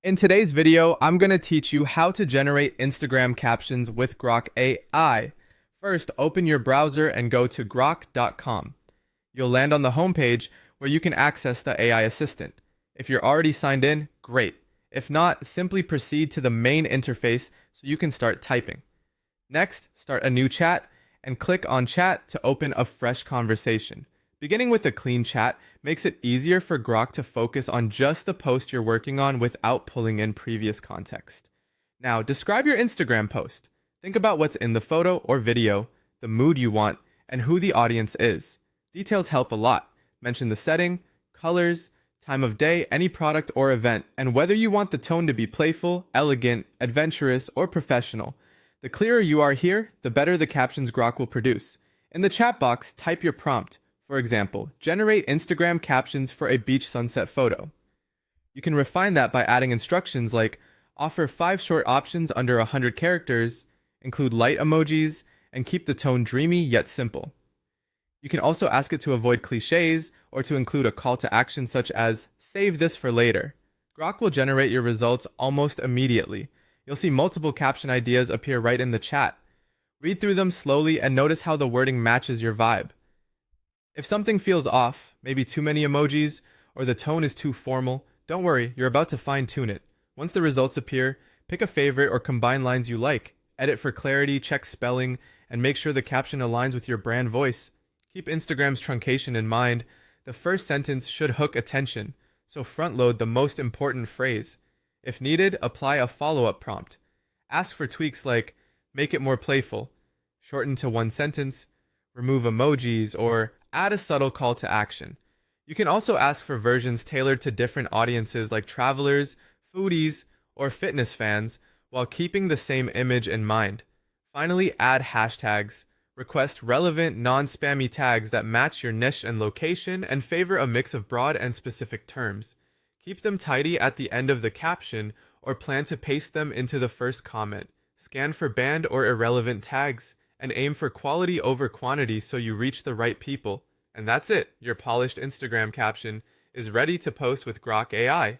In today's video, I'm going to teach you how to generate Instagram captions with Grok AI. First, open your browser and go to grok.com. You'll land on the homepage where you can access the AI assistant. If you're already signed in, great. If not, simply proceed to the main interface so you can start typing. Next, start a new chat and click on Chat to open a fresh conversation. Beginning with a clean chat makes it easier for Grok to focus on just the post you're working on without pulling in previous context. Now, describe your Instagram post. Think about what's in the photo or video, the mood you want, and who the audience is. Details help a lot. Mention the setting, colors, time of day, any product or event, and whether you want the tone to be playful, elegant, adventurous, or professional. The clearer you are here, the better the captions Grok will produce. In the chat box, type your prompt. For example, generate Instagram captions for a beach sunset photo. You can refine that by adding instructions like offer 5 short options under 100 characters, include light emojis, and keep the tone dreamy yet simple. You can also ask it to avoid cliches or to include a call to action such as save this for later. Grok will generate your results almost immediately. You'll see multiple caption ideas appear right in the chat. Read through them slowly and notice how the wording matches your vibe. If something feels off, maybe too many emojis, or the tone is too formal, don't worry, you're about to fine-tune it. Once the results appear, pick a favorite or combine lines you like. Edit for clarity, check spelling, and make sure the caption aligns with your brand voice. Keep Instagram's truncation in mind. The first sentence should hook attention, so front-load the most important phrase. If needed, apply a follow-up prompt. Ask for tweaks like, make it more playful, shorten to one sentence, remove emojis, or add a subtle call to action. You can also ask for versions tailored to different audiences like travelers, foodies, or fitness fans, while keeping the same image in mind. Finally, add hashtags. Request relevant, non-spammy tags that match your niche and location, and favor a mix of broad and specific terms. Keep them tidy at the end of the caption, or plan to paste them into the first comment. Scan for banned or irrelevant tags, and aim for quality over quantity so you reach the right people. And that's it. Your polished Instagram caption is ready to post with Grok AI.